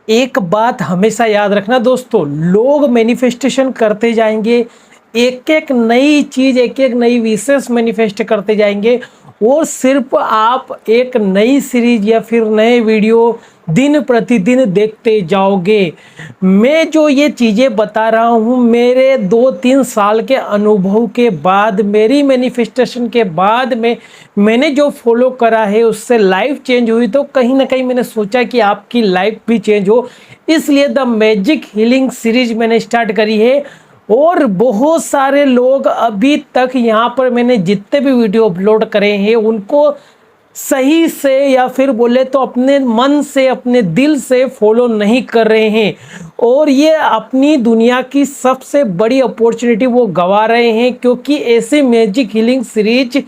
एक बात हमेशा याद रखना दोस्तों, लोग मैनिफेस्टेशन करते जाएंगे, एक एक नई चीज, एक एक नई विशेष मैनिफेस्ट करते जाएंगे और सिर्फ आप एक नई सीरीज या फिर नए वीडियो दिन प्रतिदिन देखते जाओगे। मैं जो ये चीज़ें बता रहा हूँ मेरे 2-3 साल के अनुभव के बाद, मेरी मैनिफेस्टेशन के बाद में मैंने जो फॉलो करा है उससे लाइफ चेंज हुई। तो कहीं ना कहीं मैंने सोचा कि आपकी लाइफ भी चेंज हो, इसलिए द मैजिक हीलिंग सीरीज मैंने स्टार्ट करी है। और बहुत सारे लोग अभी तक यहाँ पर मैंने जितने भी वीडियो अपलोड करे हैं उनको सही से या फिर बोले तो अपने मन से, अपने दिल से फॉलो नहीं कर रहे हैं और ये अपनी दुनिया की सबसे बड़ी अपॉर्चुनिटी वो गंवा रहे हैं, क्योंकि ऐसी मैजिक हीलिंग सीरीज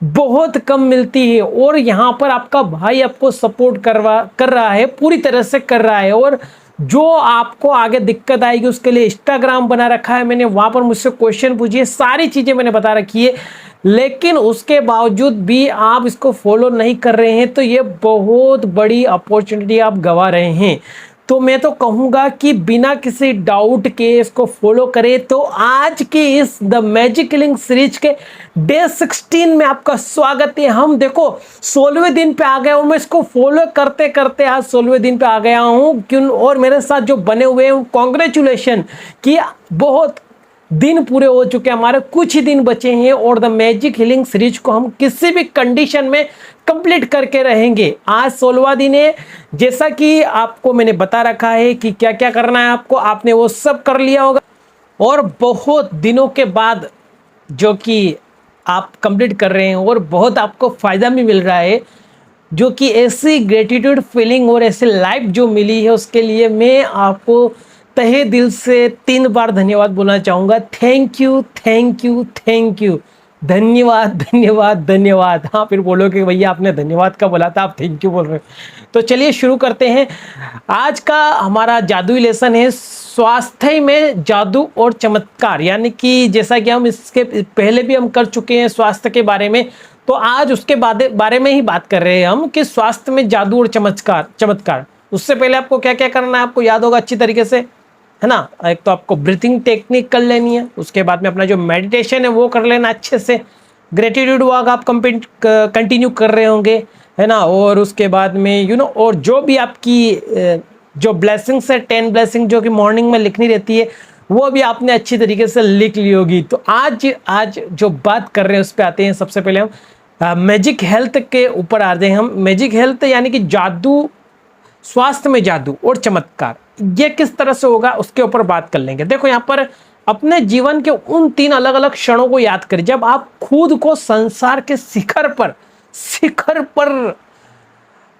बहुत कम मिलती है। और यहाँ पर आपका भाई आपको सपोर्ट कर रहा है, पूरी तरह से कर रहा है। और जो आपको आगे दिक्कत आएगी उसके लिए इंस्टाग्राम बना रखा है मैंने, वहां पर मुझसे क्वेश्चन पूछिए, सारी चीजें मैंने बता रखी है। लेकिन उसके बावजूद भी आप इसको फॉलो नहीं कर रहे हैं तो ये बहुत बड़ी अपॉर्चुनिटी आप गंवा रहे हैं। तो मैं तो कहूंगा कि बिना किसी डाउट के इसको फॉलो करें। तो आज के इस द मैजिक हीलिंग सीरीज के डे 16 में आपका स्वागत है। हम देखो 16वें दिन पे आ गए और मैं इसको फॉलो करते करते आज 16वें दिन पे आ गया हूँ। क्यों? और मेरे साथ जो बने हुए हैं कॉन्ग्रेचुलेशन कि बहुत दिन पूरे हो चुके हैं, हमारे कुछ ही दिन बचे हैं और द मैजिक हीलिंग सीरीज को हम किसी भी कंडीशन में कंप्लीट करके रहेंगे। आज 16वां दिन है, जैसा कि आपको मैंने बता रखा है कि क्या क्या करना है आपको, आपने वो सब कर लिया होगा। और बहुत दिनों के बाद जो कि आप कंप्लीट कर रहे हैं और बहुत आपको फायदा भी मिल रहा है, जो कि ऐसी ग्रेटिट्यूड फीलिंग और ऐसी लाइफ जो मिली है उसके लिए मैं आपको तहे दिल से 3 बार धन्यवाद बोलना चाहूँगा। Thank you, thank you, thank you, धन्यवाद, धन्यवाद, धन्यवाद। हाँ, फिर बोलोगे कि भैया आपने धन्यवाद का बोला था, आप थैंक यू बोल रहे हो। तो चलिए शुरू करते हैं। आज का हमारा जादुई लेसन है स्वास्थ्य में जादू और चमत्कार, यानी कि जैसा कि हम इसके पहले भी हम कर चुके हैं स्वास्थ्य के बारे में, तो आज उसके बारे में ही बात कर रहे हैं हम कि स्वास्थ्य में जादू और चमत्कार। उससे पहले आपको क्या क्या करना है आपको याद होगा अच्छी तरीके से, है ना। एक तो आपको ब्रीथिंग टेक्निक कर लेनी है, उसके बाद में अपना जो मेडिटेशन है वो कर लेना अच्छे से। ग्रेटिट्यूड वर्क आप कंटिन्यू कर रहे होंगे, है ना। और उसके बाद में और जो भी आपकी जो ब्लेसिंग्स है 10 ब्लेसिंग जो कि मॉर्निंग में लिखनी रहती है वो भी आपने अच्छी तरीके से लिख ली होगी। तो आज जो बात कर रहे हैं उस पर आते हैं। सबसे पहले हम मैजिक हेल्थ के ऊपर आ रहे हैं। हम मैजिक हेल्थ यानी कि जादू, स्वास्थ्य में जादू और चमत्कार, ये किस तरह से होगा उसके ऊपर बात कर लेंगे। देखो यहाँ पर अपने जीवन के उन 3 अलग अलग क्षणों को याद करें जब आप खुद को संसार के शिखर पर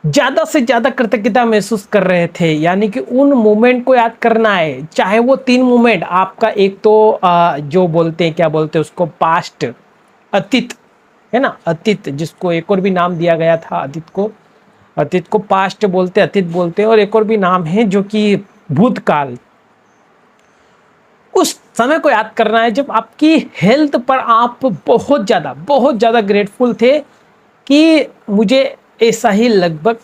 ज्यादा से ज्यादा कृतज्ञता महसूस कर रहे थे, यानी कि उन मोमेंट को याद करना है। चाहे वो 3 मोमेंट आपका, एक तो जो बोलते हैं, क्या बोलते हैं उसको, पास्ट, अतीत, है ना, अतीत, जिसको एक और भी नाम दिया गया था, अतीत को पास्ट बोलते, अतीत बोलते हैं, और एक और भी नाम है जो कि भूतकाल। उस समय को याद करना है जब आपकी हेल्थ पर आप बहुत ज़्यादा ग्रेटफुल थे कि मुझे ऐसा ही लगभग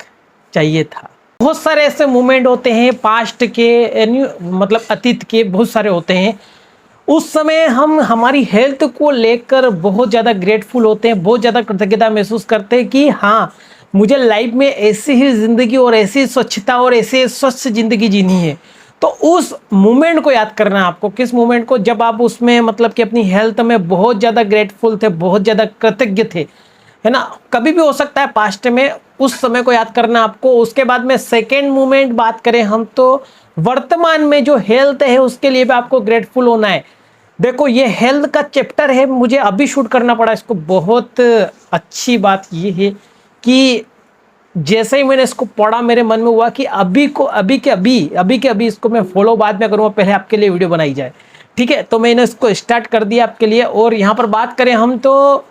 चाहिए था। बहुत सारे ऐसे मोमेंट होते हैं पास्ट के, मतलब अतीत के बहुत सारे होते हैं। उस समय हम हमारी हेल्थ को लेकर बहुत ज़्यादा ग्रेटफुल होते हैं, बहुत ज़्यादा कृतज्ञता महसूस करते हैं कि हाँ, मुझे लाइफ में ऐसी ही ज़िंदगी और ऐसी स्वच्छता और ऐसी स्वच्छ ज़िंदगी जीनी है। तो उस मोमेंट को याद करना है आपको। किस मोमेंट को? जब आप उसमें मतलब कि अपनी हेल्थ में बहुत ज़्यादा ग्रेटफुल थे, बहुत ज़्यादा कृतज्ञ थे, है ना। कभी भी हो सकता है पास्ट में, उस समय को याद करना आपको। उसके बाद में सेकेंड मोमेंट बात करें हम तो वर्तमान में जो हेल्थ है उसके लिए भी आपको ग्रेटफुल होना है। देखो ये हेल्थ का चैप्टर है, मुझे अभी शूट करना पड़ा इसको। बहुत अच्छी बात ये है कि जैसे ही मैंने इसको पढ़ा मेरे मन में हुआ कि अभी के अभी इसको मैं फॉलो बाद में करूँगा, पहले आपके लिए वीडियो बनाई जाए, ठीक है। तो मैंने इसको स्टार्ट कर दिया आपके लिए। और यहाँ पर बात करें हम तो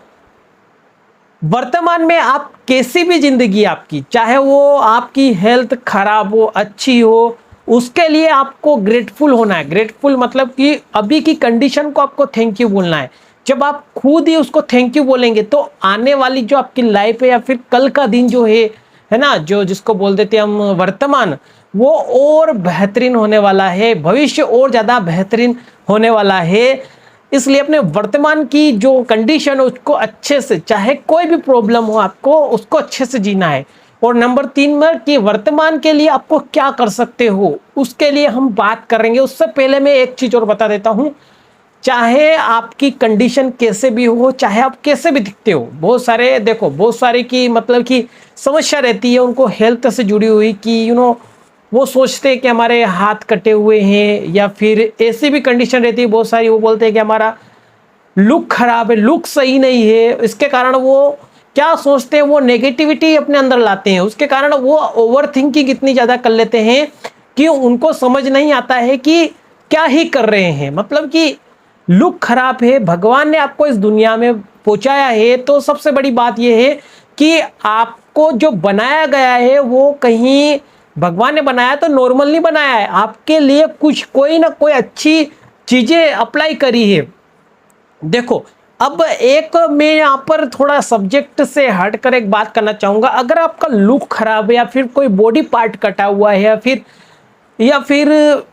वर्तमान में आप कैसी भी जिंदगी आपकी, चाहे वो आपकी हेल्थ खराब हो, अच्छी हो, उसके लिए आपको ग्रेटफुल होना है। ग्रेटफुल मतलब कि अभी की कंडीशन को आपको थैंक यू बोलना है। जब आप खुद ही उसको थैंक यू बोलेंगे तो आने वाली जो आपकी लाइफ है या फिर कल का दिन जो है ना, जो जिसको बोल देते हैं हम वर्तमान, वो और बेहतरीन होने वाला है, भविष्य और ज़्यादा बेहतरीन होने वाला है। इसलिए अपने वर्तमान की जो कंडीशन है उसको अच्छे से, चाहे कोई भी प्रॉब्लम हो आपको, उसको अच्छे से जीना है। और नंबर 3 में कि वर्तमान के लिए आपको क्या कर सकते हो, उसके लिए हम बात करेंगे। उससे पहले मैं एक चीज़ और बता देता हूँ, चाहे आपकी कंडीशन कैसे भी हो, चाहे आप कैसे भी दिखते हो, बहुत सारे देखो, बहुत सारे की मतलब कि समस्या रहती है उनको हेल्थ से जुड़ी हुई, कि वो सोचते हैं कि हमारे हाथ कटे हुए हैं, या फिर ऐसी भी कंडीशन रहती है बहुत सारी, वो बोलते हैं कि हमारा लुक खराब है, लुक सही नहीं है। इसके कारण वो क्या सोचते हैं, वो नेगेटिविटी अपने अंदर लाते हैं। उसके कारण वो ओवर थिंकिंग इतनी ज़्यादा कर लेते हैं कि उनको समझ नहीं आता है कि क्या ही कर रहे हैं। मतलब कि लुक खराब है, भगवान ने आपको इस दुनिया में पहुंचाया है, तो सबसे बड़ी बात यह है कि आपको जो बनाया गया है वो कहीं भगवान ने बनाया तो नॉर्मल नहीं बनाया है, आपके लिए कुछ कोई ना कोई अच्छी चीजें अप्लाई करी है। देखो, अब एक मैं यहाँ पर थोड़ा सब्जेक्ट से हटकर एक बात करना चाहूंगा। अगर आपका लुक खराब है, या फिर कोई बॉडी पार्ट कटा हुआ है, या फिर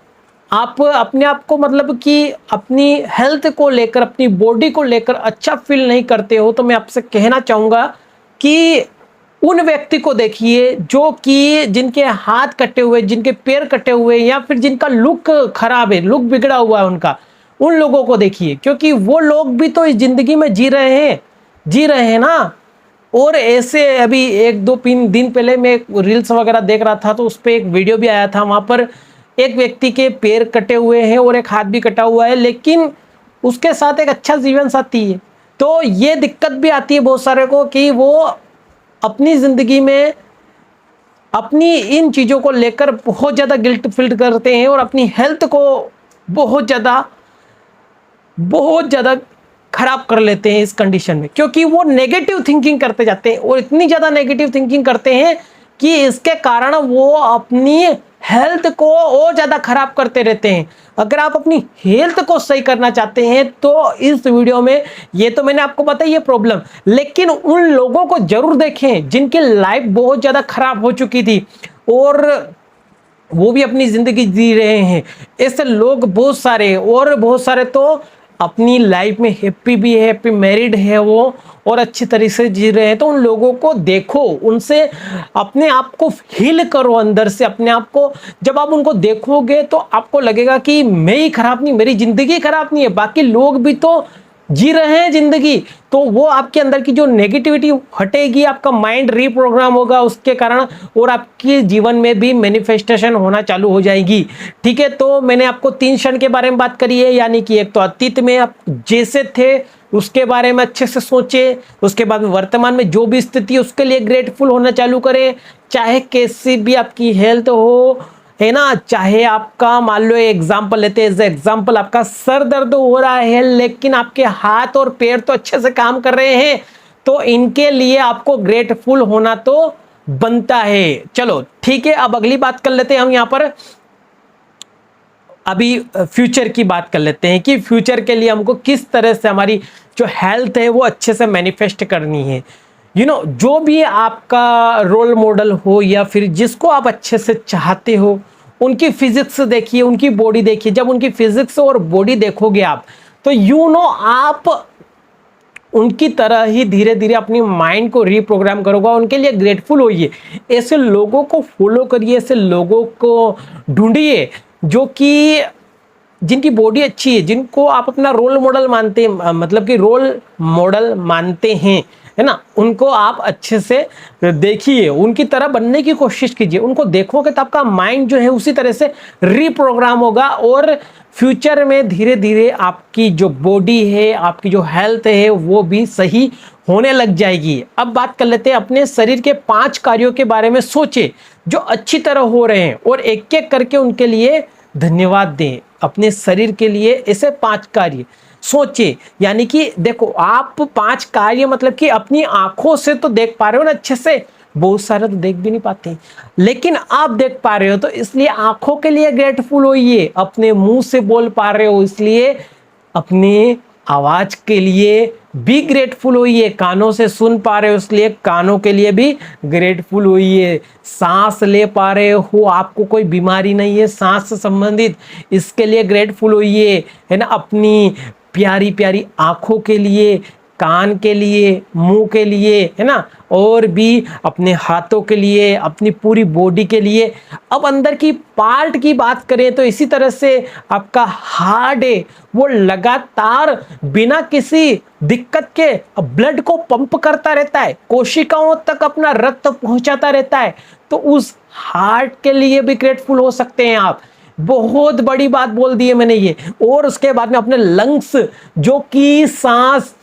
आप अपने आप को मतलब कि अपनी हेल्थ को लेकर, अपनी बॉडी को लेकर अच्छा फील नहीं करते हो, तो मैं आपसे कहना चाहूँगा कि उन व्यक्ति को देखिए जो कि जिनके हाथ कटे हुए, जिनके पैर कटे हुए, या फिर जिनका लुक खराब है, लुक बिगड़ा हुआ है उनका, उन लोगों को देखिए, क्योंकि वो लोग भी तो इस जिंदगी में जी रहे हैं ना। और ऐसे अभी 1-2 दिन पहले मैं रील्स वगैरह देख रहा था, तो उस पर एक वीडियो भी आया था। वहां पर एक व्यक्ति के पैर कटे हुए हैं और एक हाथ भी कटा हुआ है, लेकिन उसके साथ एक अच्छा जीवन साथी है। तो ये दिक्कत भी आती है बहुत सारे को कि वो अपनी जिंदगी में अपनी इन चीजों को लेकर बहुत ज्यादा गिल्ट फील करते हैं, और अपनी हेल्थ को बहुत ज्यादा खराब कर लेते हैं इस कंडीशन में, क्योंकि वो नेगेटिव थिंकिंग करते जाते हैं, और इतनी ज्यादा नेगेटिव थिंकिंग करते हैं कि इसके कारण वो अपनी हेल्थ को और ज्यादा खराब करते रहते हैं। अगर आप अपनी हेल्थ को सही करना चाहते हैं तो इस वीडियो में, ये तो मैंने आपको बताई है प्रॉब्लम, लेकिन उन लोगों को जरूर देखें जिनकी लाइफ बहुत ज्यादा खराब हो चुकी थी और वो भी अपनी जिंदगी जी रहे हैं। ऐसे लोग बहुत सारे, और बहुत सारे तो अपनी लाइफ में हैप्पी भी है, हैप्पी मैरिड है वो, और अच्छी तरीके से जी रहे हैं। तो उन लोगों को देखो, उनसे अपने आप को हील करो अंदर से अपने आप को। जब आप उनको देखोगे तो आपको लगेगा कि मैं ही खराब नहीं, मेरी जिंदगी खराब नहीं है, बाकी लोग भी तो जी रहे हैं जिंदगी। तो वो आपके अंदर की जो नेगेटिविटी हटेगी, आपका माइंड रीप्रोग्राम होगा उसके कारण, और आपके जीवन में भी मैनिफेस्टेशन होना चालू हो जाएगी। ठीक है, तो मैंने आपको 3 क्षण के बारे में बात करी है, यानी कि एक तो अतीत में आप जैसे थे उसके बारे में अच्छे से सोचे, उसके बाद में वर्तमान में जो भी स्थिति है उसके लिए ग्रेटफुल होना चालू करें, चाहे कैसी भी आपकी हेल्थ हो, है ना। चाहे आपका, मान लो एग्जाम्पल लेते हैं, एग्जाम्पल आपका सर दर्द हो रहा है, लेकिन आपके हाथ और पैर तो अच्छे से काम कर रहे हैं, तो इनके लिए आपको ग्रेटफुल होना तो बनता है। चलो ठीक है, अब अगली बात कर लेते हैं हम यहाँ पर। अभी फ्यूचर की बात कर लेते हैं कि फ्यूचर के लिए हमको किस तरह से हमारी जो हेल्थ है वो अच्छे से मैनिफेस्ट करनी है। जो भी आपका रोल मॉडल हो, या फिर जिसको आप अच्छे से चाहते हो, उनकी फिजिक्स देखिए, उनकी बॉडी देखिए। जब उनकी फिजिक्स और बॉडी देखोगे आप, तो आप उनकी तरह ही धीरे धीरे अपनी माइंड को रीप्रोग्राम करोगे, उनके लिए ग्रेटफुल होइए। ऐसे लोगों को फॉलो करिए, ऐसे लोगों को ढूंढिए जिनकी बॉडी अच्छी है, जिनको आप अपना रोल मॉडल मानते हैं, मतलब कि रोल मॉडल मानते हैं, है ना। उनको आप अच्छे से देखिए, उनकी तरह बनने की कोशिश कीजिए। उनको देखोगे तो आपका माइंड जो है उसी तरह से रीप्रोग्राम होगा, और फ्यूचर में धीरे धीरे आपकी जो बॉडी है, आपकी जो हेल्थ है, वो भी सही होने लग जाएगी। अब बात कर लेते हैं अपने शरीर के 5 कार्यों के बारे में। सोचे जो अच्छी तरह हो रहे हैं, और एक एक करके उनके लिए धन्यवाद दें। अपने शरीर के लिए ऐसे 5 कार्य सोचे, यानी कि देखो, आप 5 कार्य मतलब कि अपनी आंखों से तो देख पा रहे हो ना अच्छे से, बहुत सारे तो देख भी नहीं पाते, लेकिन आप देख पा रहे हो, तो इसलिए आंखों के लिए ग्रेटफुल होइए। अपने मुंह से बोल पा रहे हो, इसलिए अपने आवाज के लिए भी ग्रेटफुल होइए। कानों से सुन पा रहे हो इसलिए कानों के लिए भी ग्रेटफुल होइए। सांस ले पा रहे हो, आपको कोई बीमारी नहीं है सांस से संबंधित, इसके लिए ग्रेटफुल होइए, है ना। अपनी प्यारी प्यारी आंखों के लिए, कान के लिए, मुंह के लिए, है ना, और भी अपने हाथों के लिए, अपनी पूरी बॉडी के लिए। अब अंदर की पार्ट की बात करें तो इसी तरह से आपका हार्ट है वो लगातार बिना किसी दिक्कत के ब्लड को पंप करता रहता है, कोशिकाओं तक अपना रक्त पहुंचाता रहता है। तो उस हार्ट के लिए भी ग्रेटफुल हो सकते हैं आप। बहुत बड़ी बात बोल दी है मैंने ये। और उसके बाद में अपने लंग्स जो कि सांस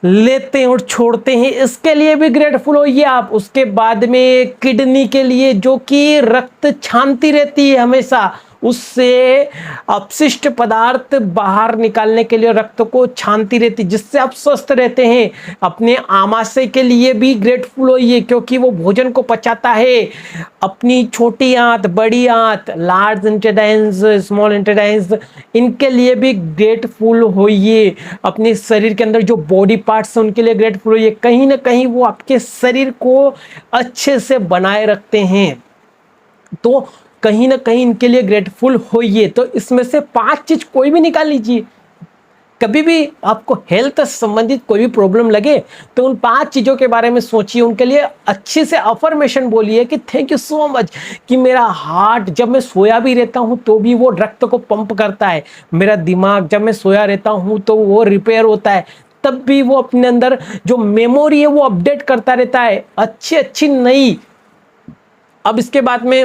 लेते हैं और छोड़ते हैं, इसके लिए भी ग्रेटफुल होइए आप। उसके बाद में किडनी के लिए जो कि रक्त छानती रहती है हमेशा, उससे अपशिष्ट पदार्थ बाहर निकालने के लिए रक्त को छानती रहती है, जिससे आप स्वस्थ रहते हैं। अपने आमाशय के लिए भी ग्रेटफुल होइए क्योंकि वो भोजन को पचाता है। अपनी छोटी आंत, बड़ी आंत, लार्ज इंटेस्टाइन्स, स्मॉल इंटेस्टाइन्स, इनके लिए भी ग्रेटफुल होइए। अपने शरीर के अंदर जो बॉडी पार्ट्स हैं उनके लिए ग्रेटफुल होइए। कहीं ना कहीं वो आपके शरीर को अच्छे से बनाए रखते हैं, तो कहीं ना कहीं इनके लिए ग्रेटफुल होइए। तो इसमें से 5 चीज कोई भी निकाल लीजिए। कभी भी आपको हेल्थ से संबंधित कोई भी प्रॉब्लम लगे तो उन 5 चीजों के बारे में सोचिए, उनके लिए अच्छे से अफर्मेशन बोलिए कि थैंक यू सो मच कि मेरा हार्ट जब मैं सोया भी रहता हूं तो भी वो रक्त को पंप करता है, मेरा दिमाग जब मैं सोया रहता हूं तो वो रिपेयर होता है, तब भी वो अपने अंदर जो मेमोरी है वो अपडेट करता रहता है, अच्छी अच्छी नई। अब इसके बाद में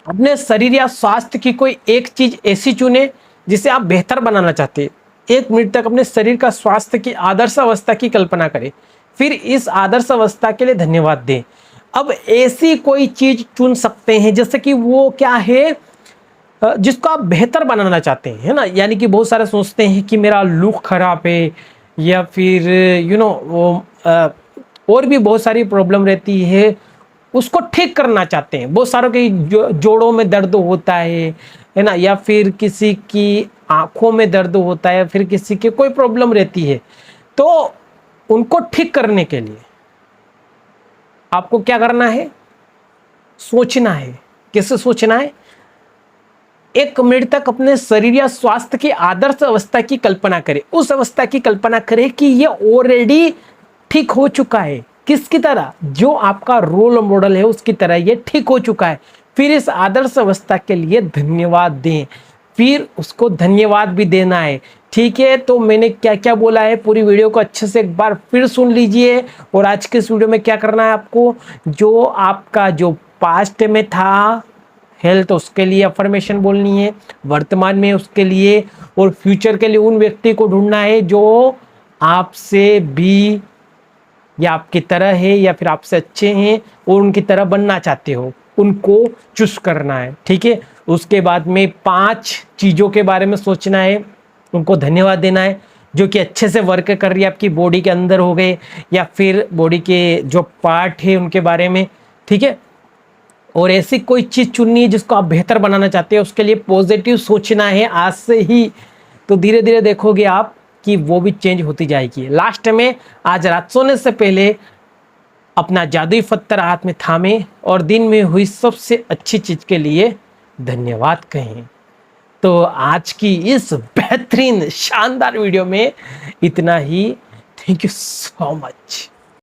अपने शरीर या स्वास्थ्य की कोई एक चीज ऐसी चुने जिसे आप बेहतर बनाना चाहते हैं। 1 मिनट तक अपने शरीर का स्वास्थ्य की आदर्श अवस्था की कल्पना करें, फिर इस आदर्श अवस्था के लिए धन्यवाद दें। अब ऐसी कोई चीज चुन सकते हैं जैसे कि वो क्या है जिसको आप बेहतर बनाना चाहते हैं, है ना। यानी कि बहुत सारे सोचते हैं कि मेरा लुक खराब है, या फिर और भी बहुत सारी प्रॉब्लम रहती है, उसको ठीक करना चाहते हैं। बहुत सारों के जोड़ों में दर्द होता है ना, या फिर किसी की आंखों में दर्द होता है, फिर किसी के कोई प्रॉब्लम रहती है, तो उनको ठीक करने के लिए आपको क्या करना है, सोचना है। कैसे सोचना है? 1 मिनट तक अपने शरीर या स्वास्थ्य की आदर्श अवस्था की कल्पना करें। उस अवस्था की कल्पना करें कि ये ऑलरेडी ठीक हो चुका है। किसकी तरह? जो आपका रोल मॉडल है उसकी तरह ये ठीक हो चुका है। फिर इस आदर्श अवस्था के लिए धन्यवाद दें, फिर उसको धन्यवाद भी देना है। ठीक है, तो मैंने क्या क्या बोला है पूरी वीडियो को अच्छे से एक बार फिर सुन लीजिए। और आज के इस वीडियो में क्या करना है आपको, जो आपका जो पास्ट में था हेल्थ, उसके लिए अफर्मेशन बोलनी है, वर्तमान में उसके लिए, और फ्यूचर के लिए उन व्यक्ति को ढूंढना है जो आपसे भी या आपकी तरह है या फिर आपसे अच्छे हैं और उनकी तरह बनना चाहते हो, उनको चूज करना है। ठीक है, उसके बाद में 5 चीज़ों के बारे में सोचना है, उनको धन्यवाद देना है, जो कि अच्छे से वर्क कर रही है आपकी बॉडी के अंदर हो गए या फिर बॉडी के जो पार्ट है उनके बारे में। ठीक है, और ऐसी कोई चीज़ चुननी है जिसको आप बेहतर बनाना चाहते हैं, उसके लिए पॉजिटिव सोचना है आज से ही। तो धीरे धीरे देखोगे आप कि वो भी चेंज होती जाएगी। लास्ट में आज रात सोने से पहले अपना जादुई पत्थर हाथ में थामे और दिन में हुई सबसे अच्छी चीज के लिए धन्यवाद कहें। तो आज की इस बेहतरीन शानदार वीडियो में इतना ही। Thank you so much.